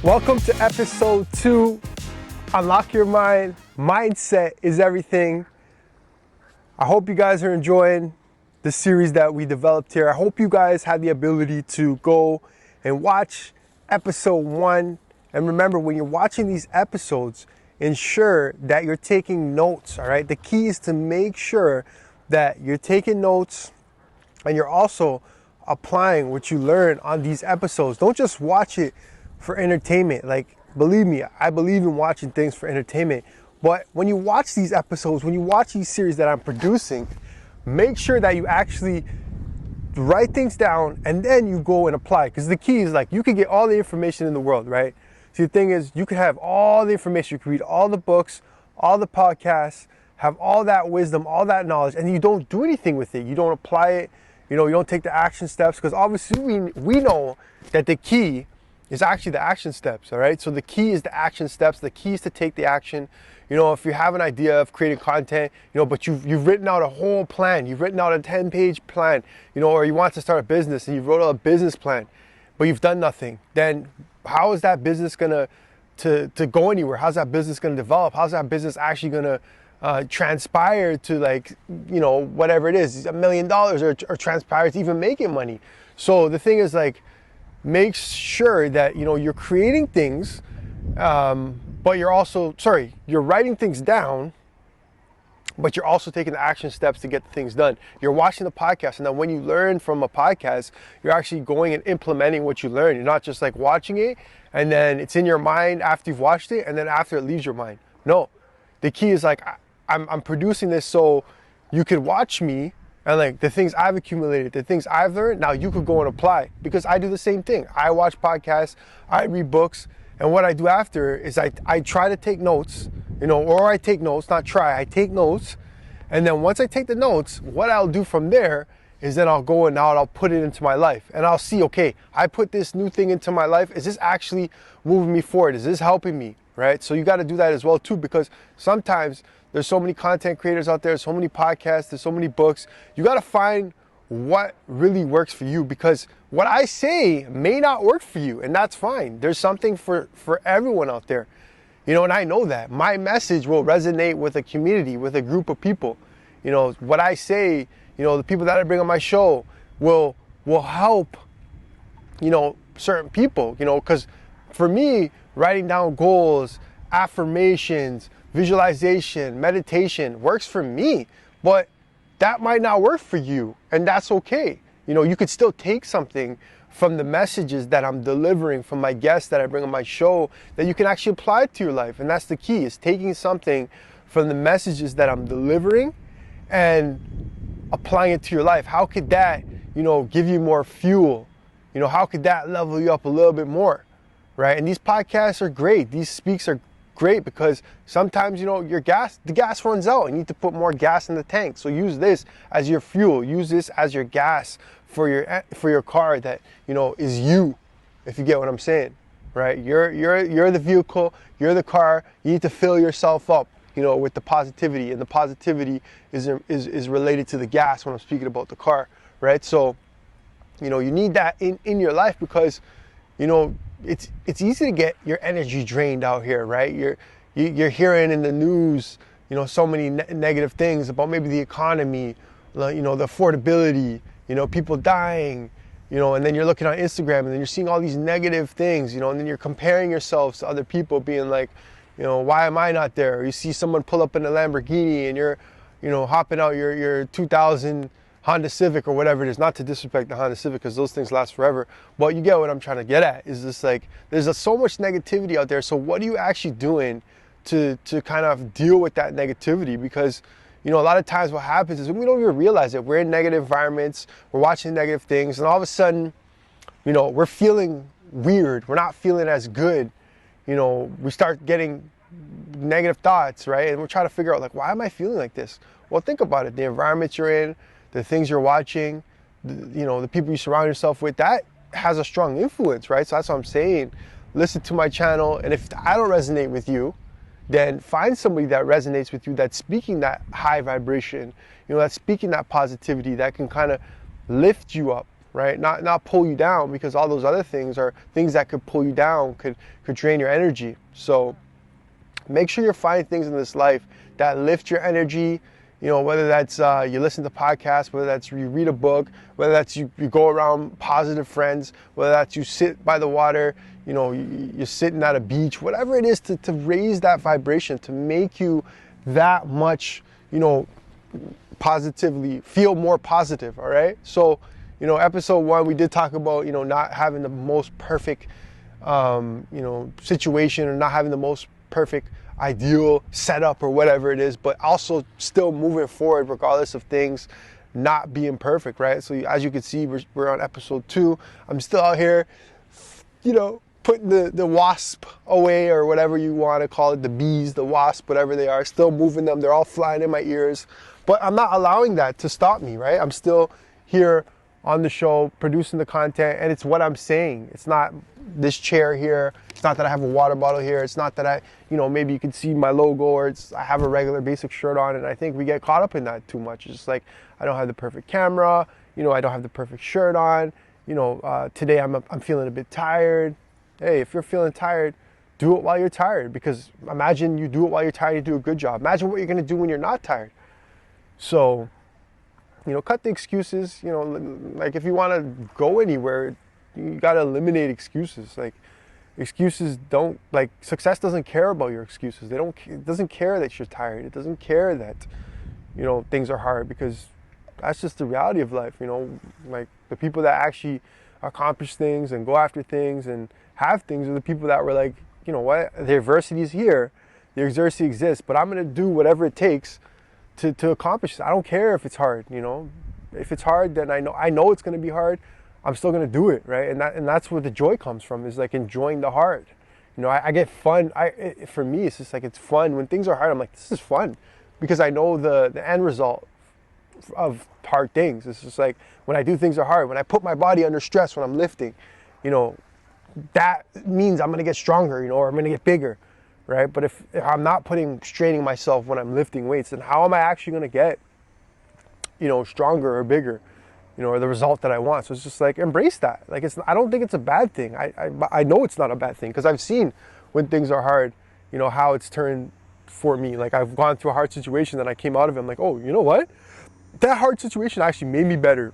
Welcome to episode 2, Unlock Your Mind. Mindset is everything. I hope you guys are enjoying the series that we developed here. I hope you guys had the ability to go and watch episode 1. And remember, when you're watching these episodes, ensure that you're taking notes, all right? The key is to make sure that you're taking notes and you're also applying what you learn on these episodes. Don't just watch it for entertainment. Like, believe me, I believe in watching things for entertainment. But when you watch these episodes, when you watch these series that I'm producing, make sure that you actually write things down and then you go and apply. Because the key is, like, you can get all the information in the world, right? So the thing is, you can have all the information, you can read all the books, all the podcasts, have all that wisdom, all that knowledge, and you don't do anything with it. You don't apply it, you don't take the action steps, because obviously we know that the key is actually the action steps, all right? So the key is the action steps. The key is to take the action. If you have an idea of creating content, but you've written out a whole plan, you've written out a 10-page plan, or you want to start a business and you wrote out a business plan, but you've done nothing, then how is that business gonna to go anywhere? How's that business gonna develop? How's that business actually gonna transpire to, like, whatever it is, $1 million, or transpire to even making money? So the thing is, like, make sure that you're creating things, but you're writing things down, but you're also taking the action steps to get the things done. You're watching the podcast, and then when you learn from a podcast, you're actually going and implementing what you learn. You're not just like watching it and then it's in your mind after you've watched it and then after it leaves your mind. No, the key is, like, I'm producing this so you could watch me, and, like, the things I've accumulated, the things I've learned, now you could go and apply, because I do the same thing. I watch podcasts, I read books, and what I do after is I try to take notes, or I take notes, not try, I take notes. And then once I take the notes, what I'll do from there is then I'll go and now I'll put it into my life, and I'll see, okay, I put this new thing into my life. Is this actually moving me forward? Is this helping me, right? So you got to do that as well too, because sometimes there's so many content creators out there, so many podcasts, there's so many books. You got to find what really works for you, because what I say may not work for you, and that's fine. There's something for everyone out there, and I know that. My message will resonate with a community, with a group of people. What I say, the people that I bring on my show will help, certain people, because for me, writing down goals, affirmations, visualization, meditation works for me, but that might not work for you, and that's okay. You could still take something from the messages that I'm delivering, from my guests that I bring on my show, that you can actually apply to your life. And that's the key, is taking something from the messages that I'm delivering and applying it to your life. How could that, give you more fuel? How could that level you up a little bit more, right? And these podcasts are great. These speaks are great, because sometimes the gas runs out. You need to put more gas in the tank. So use this as your fuel. Use this as your gas for your car that is you, if you get what I'm saying, right? You're the vehicle. You're the car. You need to fill yourself up, with the positivity, and the positivity is related to the gas when I'm speaking about the car, right? So you need that in your life, because it's easy to get your energy drained out here, right? You're hearing in the news, so many negative things about maybe the economy, the affordability, people dying, and then you're looking on Instagram and then you're seeing all these negative things, and then you're comparing yourselves to other people, being like, why am I not there? Or you see someone pull up in a Lamborghini and you're, hopping out your 2000 Honda Civic or whatever it is. Not to disrespect the Honda Civic, because those things last forever, but you get what I'm trying to get at, is this, like, there's so much negativity out there. So what are you actually doing to kind of deal with that negativity? Because a lot of times what happens is we don't even realize it. We're in negative environments, we're watching negative things, and all of a sudden, we're feeling weird, we're not feeling as good, we start getting negative thoughts, right? And we're trying to figure out, like, why am I feeling like this? Well, think about it. The environment you're in, the things you're watching, the people you surround yourself with, that has a strong influence, right? So that's what I'm saying. Listen to my channel, and if I don't resonate with you, then find somebody that resonates with you, that's speaking that high vibration, that's speaking that positivity, that can kind of lift you up, right? Not pull you down, because all those other things are things that could pull you down, could drain your energy. So make sure you're finding things in this life that lift your energy. You know, whether that's you listen to podcasts, whether that's you read a book, whether that's you go around positive friends, whether that's you sit by the water, you know, you're sitting at a beach, whatever it is to raise that vibration, to make you that much, you know, positively feel more positive. All right. So, you know, episode 1, we did talk about, you know, not having the most perfect, you know, situation, or not having the most perfect ideal setup or whatever it is, but also still moving forward regardless of things not being perfect, right? So as you can see, we're on episode 2. I'm still out here, you know, putting the wasp away, or whatever you want to call it, the bees, the wasp, whatever they are, still moving them. They're all flying in my ears, but I'm not allowing that to stop me, right? I'm still here on the show, producing the content, and it's what I'm saying. It's not this chair here. It's not that I have a water bottle here. It's not that I, you know, maybe you can see my logo, or I have a regular basic shirt on, and I think we get caught up in that too much. It's just like, I don't have the perfect camera, you know, I don't have the perfect shirt on, you know, today I'm feeling a bit tired. Hey, if you're feeling tired, do it while you're tired, because imagine you do it while you're tired, you do a good job. Imagine what you're gonna do when you're not tired. So, you know, cut the excuses. You know, like if you want to go anywhere, you got to eliminate excuses. Like, excuses don't, like, success doesn't care about your excuses. It doesn't care that you're tired. It doesn't care that, you know, things are hard, because that's just the reality of life. You know, like, the people that actually accomplish things and go after things and have things are the people that were like, you know what, the adversity is here, the adversity exists, but I'm going to do whatever it takes to accomplish it. I don't care if it's hard, you know. If it's hard, then I know it's going to be hard. I'm still going to do it, right? And that's where the joy comes from, is like enjoying the hard. You know, I get fun. For me, it's just like, it's fun. When things are hard, I'm like, this is fun, because I know the end result of hard things. It's just like, when I do things are hard, when I put my body under stress, when I'm lifting, you know, that means I'm going to get stronger, you know, or I'm going to get bigger. Right? But if I'm not straining myself when I'm lifting weights, then how am I actually going to get, you know, stronger or bigger, you know, or the result that I want? So it's just like, embrace that. Like, I don't think it's a bad thing. I know it's not a bad thing, because I've seen when things are hard, you know, how it's turned for me. Like, I've gone through a hard situation, and I came out of it, I'm like, oh, you know what? That hard situation actually made me better.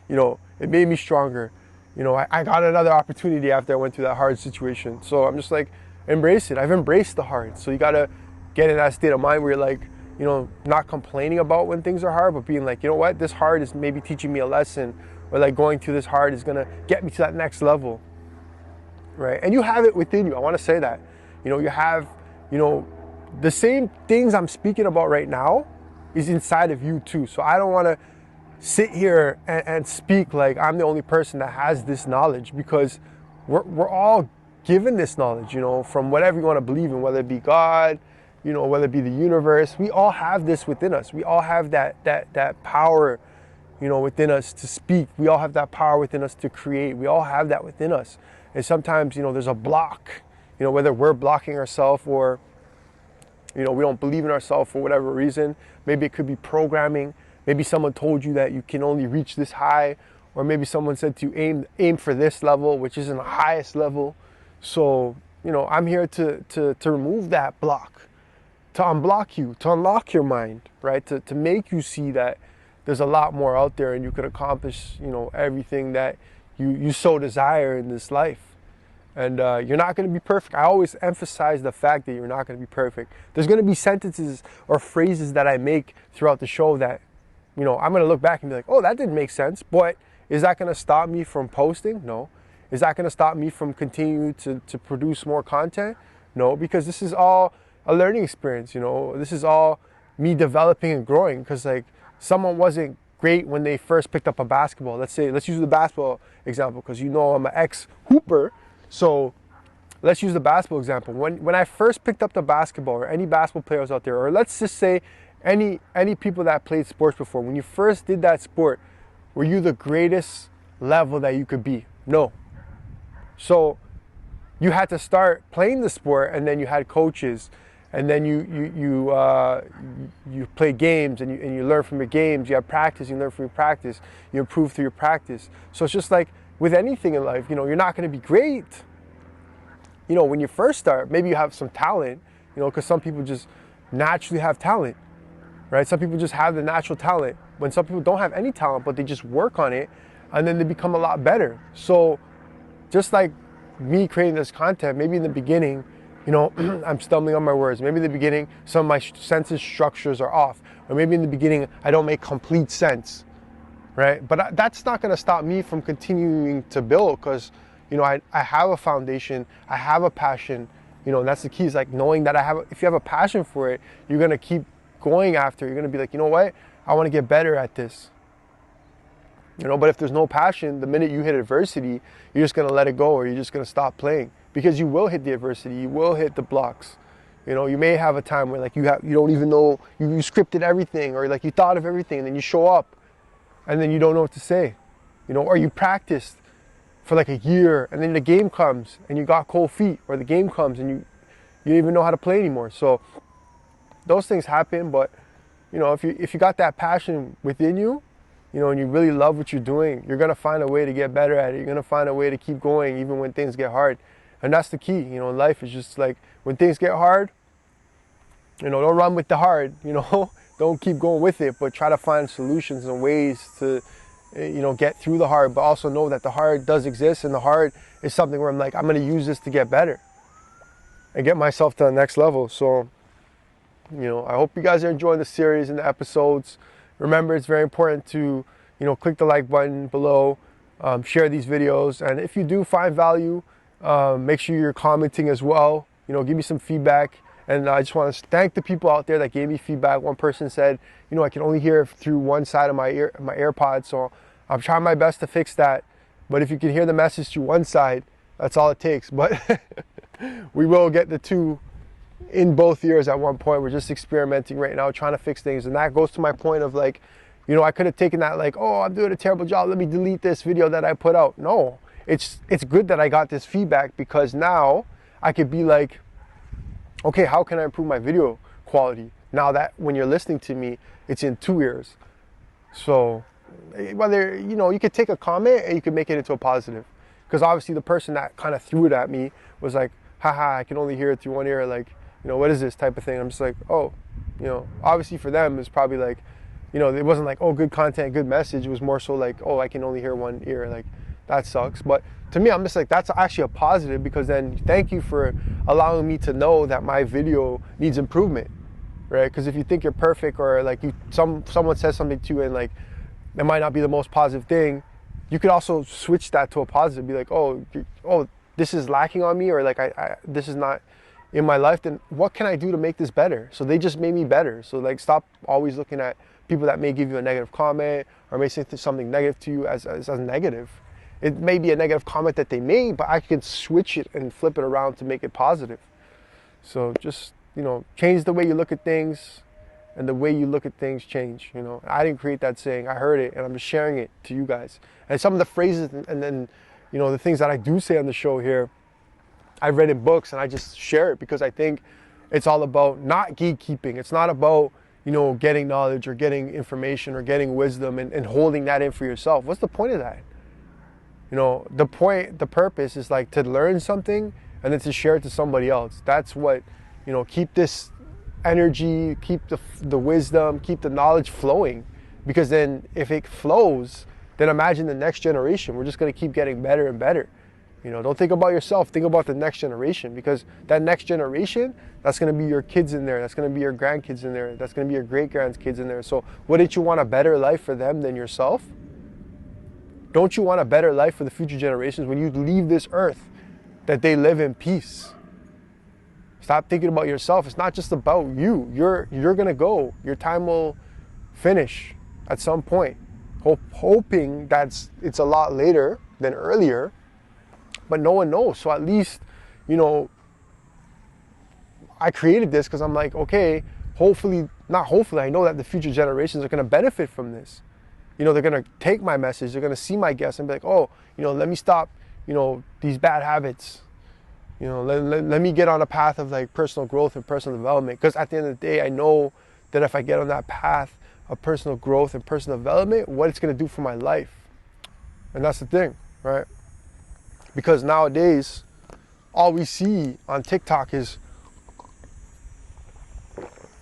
You know, it made me stronger. You know, I got another opportunity after I went through that hard situation. So I'm just like, embrace it. I've embraced the hard. So you got to get in that state of mind where you're like, you know, not complaining about when things are hard, but being like, you know what, this hard is maybe teaching me a lesson, or like going through this hard is going to get me to that next level, right? And you have it within you. I want to say that, you know, you have, you know, the same things I'm speaking about right now is inside of you too. So I don't want to sit here and speak like I'm the only person that has this knowledge, because we're all given this knowledge, you know, from whatever you want to believe in, whether it be God, you know, whether it be the universe. We all have this within us. We all have that power, you know, within us to speak. We all have that power within us to create. We all have that within us. And sometimes, you know, there's a block, you know, whether we're blocking ourselves, or, you know, we don't believe in ourselves for whatever reason. Maybe it could be programming. Maybe someone told you that you can only reach this high, or maybe someone said to you, aim for this level, which isn't the highest level. So, you know, I'm here to remove that block, to unblock you, to unlock your mind, right? To make you see that there's a lot more out there, and you could accomplish, you know, everything that you so desire in this life. And you're not going to be perfect. I always emphasize the fact that you're not going to be perfect. There's going to be sentences or phrases that I make throughout the show that, you know, I'm going to look back and be like, oh, that didn't make sense. But is that going to stop me from posting? No. Is that going to stop me from continuing to produce more content? No, because this is all a learning experience, you know. This is all me developing and growing, because, like, someone wasn't great when they first picked up a basketball. Let's use the basketball example, because, you know, I'm an ex-hooper. So let's use the basketball example. When I first picked up the basketball, or any basketball players out there, or let's just say any people that played sports before, when you first did that sport, were you the greatest level that you could be? No. So you had to start playing the sport, and then you had coaches, and then you play games, and you learn from your games. You have practice, you learn from your practice, you improve through your practice. So it's just like with anything in life, you're not going to be great. When you first start, maybe you have some talent, because some people just naturally have talent, right? Some people just have the natural talent. When some people don't have any talent, but they just work on it, and then they become a lot better. So just like me creating this content, maybe in the beginning, I'm stumbling on my words. Maybe in the beginning, some of my sentence structures are off. Or maybe in the beginning, I don't make complete sense, right? But that's not going to stop me from continuing to build, because, I have a foundation, I have a passion, and that's the key, is like knowing that if you have a passion for it, you're going to keep going after it. You're going to be like, you know what? I want to get better at this. But if there's no passion, the minute you hit adversity, you're just going to let it go, or you're just going to stop playing, because you will hit the adversity, you will hit the blocks. You may have a time where like you don't even know, you scripted everything, or like you thought of everything, and then you show up and then you don't know what to say, or you practiced for like a year, and then the game comes and you got cold feet, or the game comes and you don't even know how to play anymore. So those things happen, but if you got that passion within you, and you really love what you're doing, you're gonna find a way to get better at it. You're gonna find a way to keep going even when things get hard. And that's the key, in life. Is just like when things get hard, don't run with the hard, don't keep going with it, but try to find solutions and ways to, get through the hard, but also know that the hard does exist, and the hard is something where I'm like, I'm gonna use this to get better and get myself to the next level. So, I hope you guys are enjoying the series and the episodes. Remember, it's very important to, click the like button below, share these videos, and if you do find value, make sure you're commenting as well. Give me some feedback. And I just want to thank the people out there that gave me feedback. One person said, I can only hear through one side of my AirPods, so I'm trying my best to fix that. But if you can hear the message through one side, that's all it takes. But we will get the two in both ears at one point. We're just experimenting right now, trying to fix things. And that goes to my point of like, I could have taken that like, oh, I'm doing a terrible job, let me delete this video that I put out. No, it's good that I got this feedback, because now I could be like, okay, how can I improve my video quality now that when you're listening to me, it's in two ears? So whether, you could take a comment and you could make it into a positive. Because obviously the person that kind of threw it at me was like, haha, I can only hear it through one ear. Like, what is this type of thing? I'm just like, oh, obviously for them it's probably like, it wasn't like, oh, good content, good message. It was more so like, oh, I can only hear one ear. Like, that sucks. But to me, I'm just like, that's actually a positive, because then thank you for allowing me to know that my video needs improvement, right? Because if you think you're perfect, or like someone says something to you and like it might not be the most positive thing, you could also switch that to a positive. Be like, oh, this is lacking on me, or like this is not in my life. Then what can I do to make this better? So they just made me better. So like, stop always looking at people that may give you a negative comment or may say something negative to you as negative. It may be a negative comment that they made, but I can switch it and flip it around to make it positive. So just, change the way you look at things, and the way you look at things change. I didn't create that saying. I heard it, and I'm just sharing it to you guys. And some of the phrases and then, the things that I do say on the show here, I've read in books, and I just share it because I think it's all about not gatekeeping. It's not about, getting knowledge or getting information or getting wisdom and holding that in for yourself. What's the point of that? The purpose is like to learn something and then to share it to somebody else. That's what, keep this energy, keep the wisdom, keep the knowledge flowing. Because then if it flows, then imagine the next generation. We're just going to keep getting better and better. Don't think about yourself, think about the next generation, because that next generation, that's going to be your kids in there. That's going to be your grandkids in there. That's going to be your great-grandkids in there. So wouldn't you want a better life for them than yourself? Don't you want a better life for the future generations when you leave this earth, that they live in peace? Stop thinking about yourself. It's not just about you. You're going to go. Your time will finish at some point. Hoping that it's a lot later than earlier, but no one knows. So at least, I created this because I'm like, okay, not hopefully, I know that the future generations are going to benefit from this. They're going to take my message, they're going to see my guests and be like, oh, let me stop, these bad habits. let me get on a path of like personal growth and personal development, because at the end of the day, I know that if I get on that path of personal growth and personal development, what it's going to do for my life. And that's the thing, right? Because nowadays, all we see on TikTok is,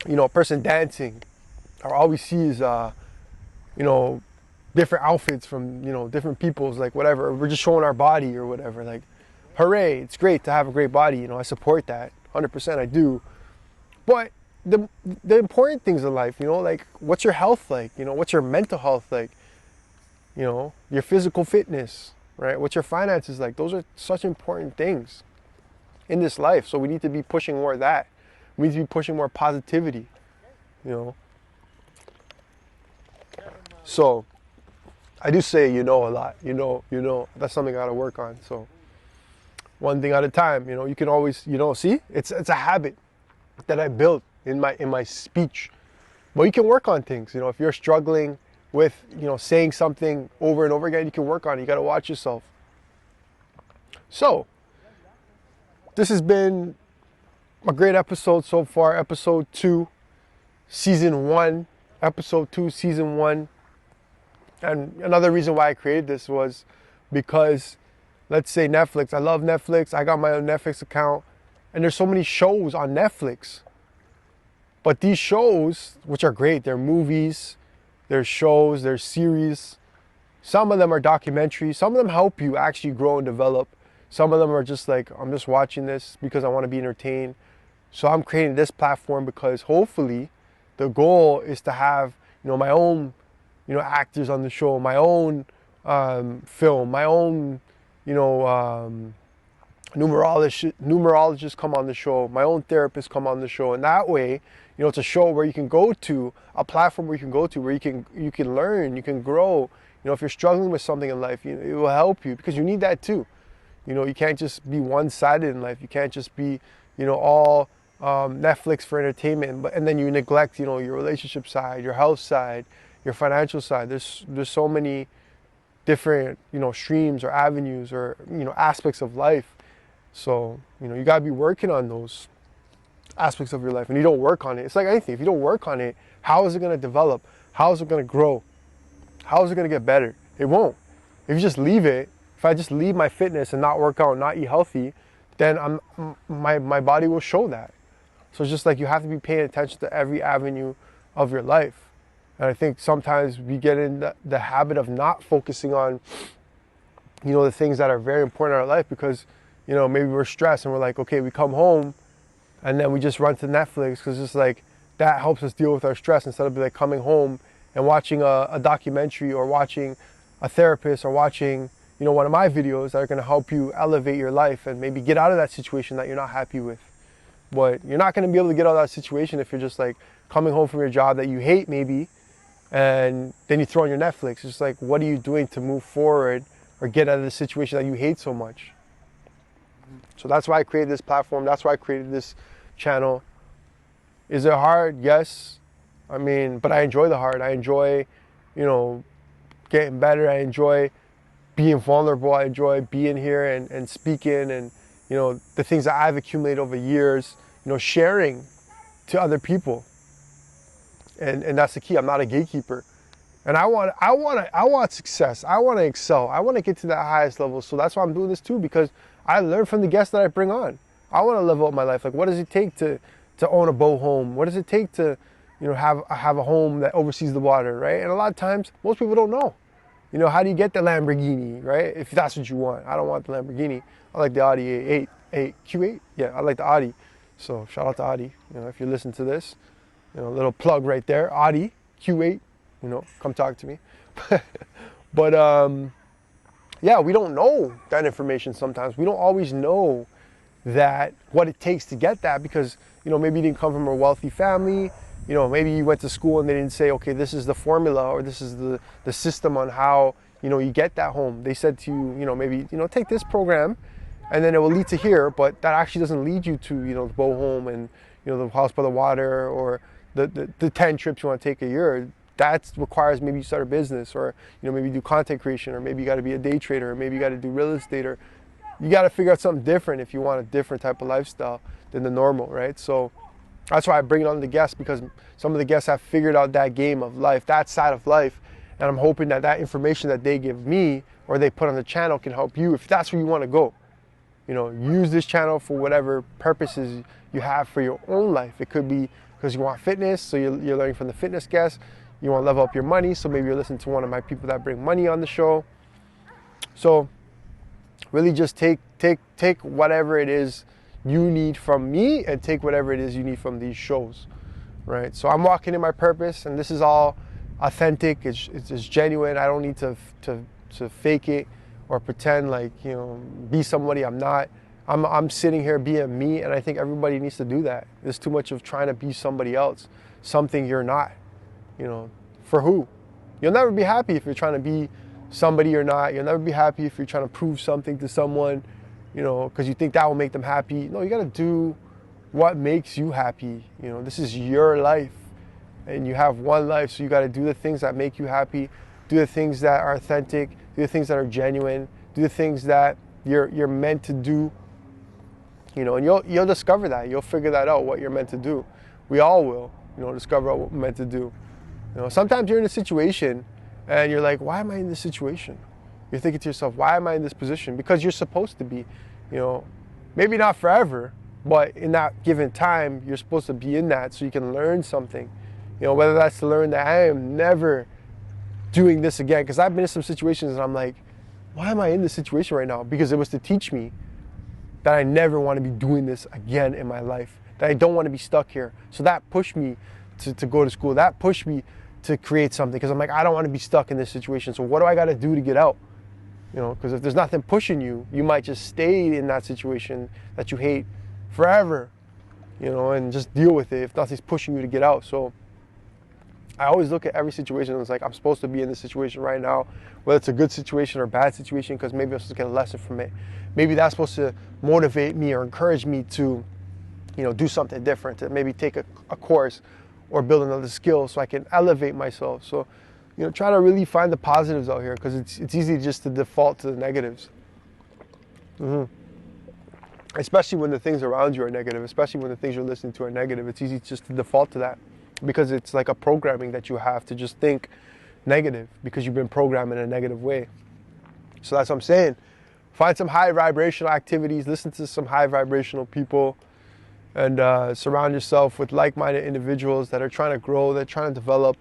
a person dancing, or all we see is, different outfits from, different people's, like whatever. We're just showing our body or whatever. Like, hooray, it's great to have a great body. I support that 100%. I do. But the important things in life, like what's your health like? What's your mental health like? Your physical fitness, right? What's your finances like? Those are such important things in this life. So we need to be pushing more of that. We need to be pushing more positivity, So I do say, a lot, that's something I got to work on. So one thing at a time, you can always, see, it's a habit that I built in my speech. But you can work on things, if you're struggling with, saying something over and over again, you can work on it. You got to watch yourself. So this has been a great episode so far. Episode 2, season 1. Episode 2, season 1. And another reason why I created this was because, let's say Netflix. I love Netflix. I got my own Netflix account. And there's so many shows on Netflix. But these shows, which are great, they're movies, they're shows, they're series. Some of them are documentaries. Some of them help you actually grow and develop. Some of them are just like, I'm just watching this because I want to be entertained. So I'm creating this platform because hopefully the goal is to have, my own, actors on the show, my own film, my own, numerologists come on the show, my own therapist come on the show. And that way, it's a show where you can go to, a platform where you can go to, where you can learn, you can grow. If you're struggling with something in life, it will help you, because you need that too. You can't just be one-sided in life. You can't just be, all Netflix for entertainment, and then you neglect, your relationship side, your health side, your financial side. There's so many different, streams or avenues or, aspects of life. So, you gotta be working on those aspects of your life. And you don't work on it, it's like anything. If you don't work on it, how is it gonna develop? How is it gonna grow? How is it gonna get better? It won't. If you just leave it, if I just leave my fitness and not work out, not eat healthy, then my body will show that. So it's just like you have to be paying attention to every avenue of your life. And I think sometimes we get in the habit of not focusing on, the things that are very important in our life, because, maybe we're stressed and we're like, okay, we come home and then we just run to Netflix, because it's like that helps us deal with our stress, instead of like coming home and watching a documentary, or watching a therapist, or watching, one of my videos that are going to help you elevate your life and maybe get out of that situation that you're not happy with. But you're not going to be able to get out of that situation if you're just like coming home from your job that you hate maybe, and then you throw on your Netflix. It's just like, what are you doing to move forward or get out of the situation that you hate so much? So that's why I created this platform. That's why I created this channel. Is it hard? Yes. But I enjoy the hard. I enjoy, getting better. I enjoy being vulnerable. I enjoy being here and speaking, and, the things that I've accumulated over years, sharing to other people. And that's the key. I'm not a gatekeeper. And I want success. I want to excel. I want to get to that highest level. So that's why I'm doing this too, because I learn from the guests that I bring on. I want to level up my life. Like, what does it take to own a boat home? What does it take to, have a home that oversees the water, right? And a lot of times, most people don't know. How do you get the Lamborghini, right? If that's what you want. I don't want the Lamborghini. I like the Audi Q8. Yeah, I like the Audi. So shout out to Audi. If you listen to this, a little plug right there. Audi Q8. Come talk to me. But yeah, we don't know that information sometimes. We don't always know that, what it takes to get that, because, maybe you didn't come from a wealthy family. Maybe you went to school and they didn't say, okay, this is the formula, or this is the system on how, you get that home. They said to you, maybe, take this program and then it will lead to here, but that actually doesn't lead you to, the boat home and, the house by the water, or the 10 trips you want to take a year. That requires maybe you start a business, or, maybe you do content creation, or maybe you got to be a day trader, or maybe you got to do real estate, or you got to figure out something different if you want a different type of lifestyle than the normal, right? So that's why I bring it on the guests, because some of the guests have figured out that game of life, that side of life. And I'm hoping that that information that they give me or they put on the channel can help you if that's where you want to go. You know, use this channel for whatever purposes you have for your own life. It could be because you want fitness, so you're learning from the fitness guests. You want to level up your money, so maybe you're listening to one of my people that bring money on the show. So really just take whatever it is you need from me and take whatever it is you need from these shows, right? So I'm walking in my purpose, and this is all authentic. It's genuine. I don't need to fake it or pretend like, you know, be somebody I'm not. I'm sitting here being me, and I think everybody needs to do that. There's too much of trying to be somebody else, something you're not. You know, for who? You'll never be happy if you're trying to be somebody you're not. You'll never be happy if you're trying to prove something to someone, you know, because you think that will make them happy. No, you got to do what makes you happy. You know, this is your life, and you have one life, so you got to do the things that make you happy, do the things that are authentic, do the things that are genuine, do the things that you're meant to do. You know, and you'll discover that. You'll figure that out, what you're meant to do. We all will, you know, discover what we're meant to do. You know, sometimes you're in a situation and you're like, why am I in this situation? You're thinking to yourself, why am I in this position? Because you're supposed to be, you know, maybe not forever, but in that given time, you're supposed to be in that so you can learn something. You know, whether that's to learn that I am never doing this again. Because I've been in some situations and I'm like, why am I in this situation right now? Because it was to teach me that I never want to be doing this again in my life, that I don't want to be stuck here. So that pushed me to go to school. That pushed me to create something, because I'm like, I don't want to be stuck in this situation. So what do I got to do to get out? You know, because if there's nothing pushing you, you might just stay in that situation that you hate forever, you know, and just deal with it if nothing's pushing you to get out. So I always look at every situation and it's like, I'm supposed to be in this situation right now, whether it's a good situation or a bad situation, because maybe I'm supposed to get a lesson from it. Maybe that's supposed to motivate me or encourage me to, you know, do something different, to maybe take a course or build another skill so I can elevate myself. So, you know, try to really find the positives out here, because it's easy just to default to the negatives. Especially when the things around you are negative, especially when the things you're listening to are negative. It's easy just to default to that, because it's like a programming that you have to just think negative, because you've been programmed in a negative way. So that's what I'm saying. Find some high vibrational activities, listen to some high vibrational people, and surround yourself with like-minded individuals that are trying to grow, they're trying to develop.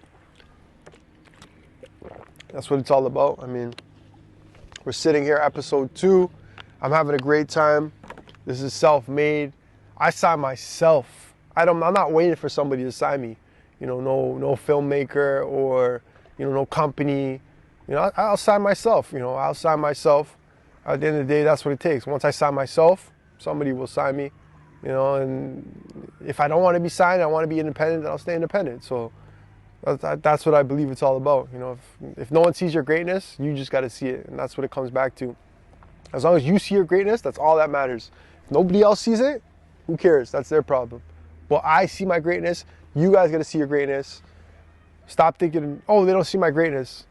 That's what it's all about. I mean, we're sitting here, episode 2. I'm having a great time. This is self-made. I sign myself. I'm not waiting for somebody to sign me. You know, no filmmaker or, you know, no company. You know, I'll sign myself. You know, I'll sign myself. At the end of the day, that's what it takes. Once I sign myself, somebody will sign me. You know, and if I don't want to be signed, I want to be independent, then I'll stay independent. So that's what I believe it's all about. You know, if no one sees your greatness, you just got to see it. And that's what it comes back to. As long as you see your greatness, that's all that matters. If nobody else sees it, who cares? That's their problem. Well, I see my greatness. You guys got to see your greatness. Stop thinking, oh, they don't see my greatness,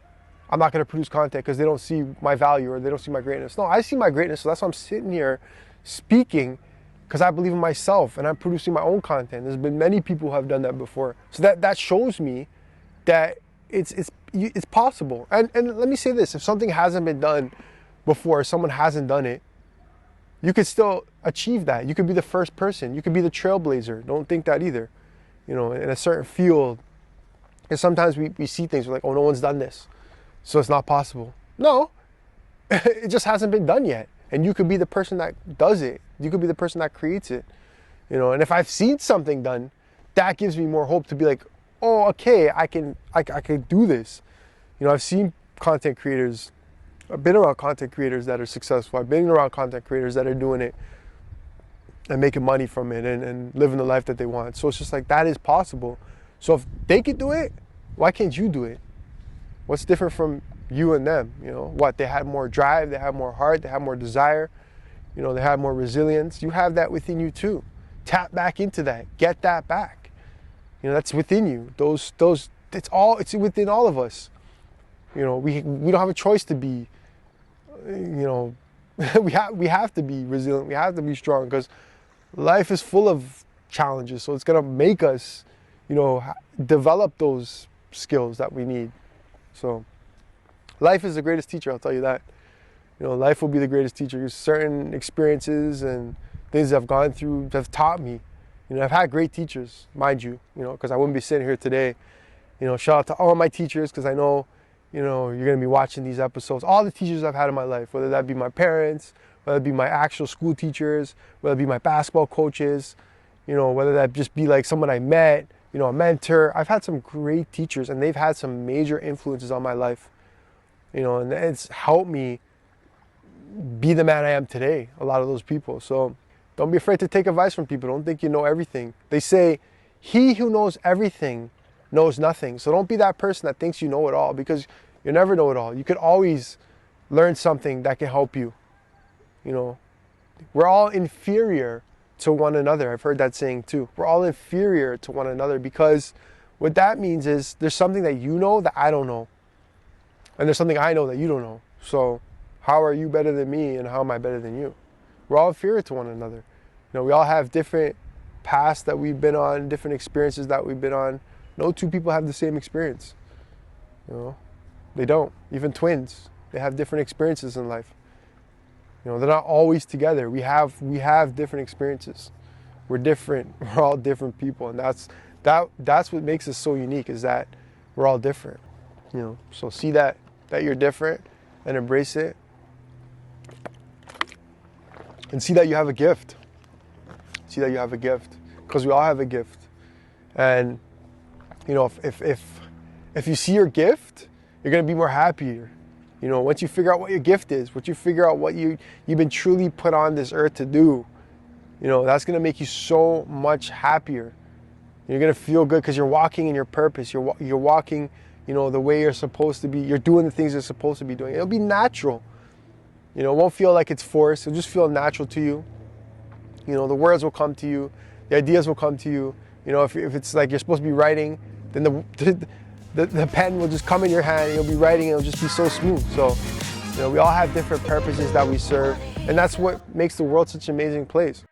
I'm not going to produce content because they don't see my value or they don't see my greatness. No, I see my greatness. So that's why I'm sitting here speaking, because I believe in myself and I'm producing my own content. There's been many people who have done that before. So that shows me that it's possible. And let me say this, if something hasn't been done before, someone hasn't done it, you could still achieve that. You could be the first person. You could be the trailblazer. Don't think that either. You know, in a certain field. And sometimes we see things, we're like, oh, no one's done this, so it's not possible. No, it just hasn't been done yet. And you could be the person that does it. You could be the person that creates it. You know, and if I've seen something done, that gives me more hope to be like, oh, okay, I can do this. You know, I've seen content creators, I've been around content creators that are successful. I've been around content creators that are doing it and making money from it and living the life that they want. So it's just like, that is possible. So if they could do it, why can't you do it? What's different from you and them? You know, what? They had more drive, they had more heart, they had more desire, you know, they had more resilience. You have that within you too. Tap back into that, get that back. You know, that's within you. It's within all of us. You know, we don't have a choice to be, you know, we have to be resilient. We have to be strong because life is full of challenges. So it's gonna make us, develop those skills that we need. So life is the greatest teacher, I'll tell you that. Life will be the greatest teacher. Certain experiences and things I've gone through have taught me. I've had great teachers, mind you, because I wouldn't be sitting here today. Shout out to all my teachers, because I know, you're going to be watching these episodes. All the teachers I've had in my life, whether that be my parents, whether it be my actual school teachers, whether it be my basketball coaches, whether that just be like someone I met, a mentor. I've had some great teachers, and they've had some major influences on my life. And it's helped me be the man I am today, a lot of those people. So don't be afraid to take advice from people. Don't think you know everything. They say, he who knows everything knows nothing. So don't be that person that thinks you know it all, because you never know it all. You could always learn something that can help you. We're all inferior to one another. I've heard that saying too. We're all inferior to one another, because what that means is there's something that you know that I don't know. And there's something I know that you don't know. So how are you better than me, and how am I better than you? We're all inferior to one another. We all have different paths that we've been on, different experiences that we've been on. No two people have the same experience. They don't. Even twins, they have different experiences in life. They're not always together. We have different experiences. We're different. We're all different people, and that's what makes us so unique, is that we're all different. So see that you're different and embrace it. And see that you have a gift. See that you have a gift, because we all have a gift. And if you see your gift, you're gonna be more happier. Once you figure out what your gift is, once you figure out what you've been truly put on this earth to do, that's gonna make you so much happier. You're gonna feel good because you're walking in your purpose. You're walking, the way you're supposed to be. You're doing the things you're supposed to be doing. It'll be natural. It won't feel like it's forced. It'll just feel natural to you. The words will come to you. The ideas will come to you. If it's like you're supposed to be writing, then the pen will just come in your hand, and you'll be writing, and it'll just be so smooth. So, we all have different purposes that we serve, and that's what makes the world such an amazing place.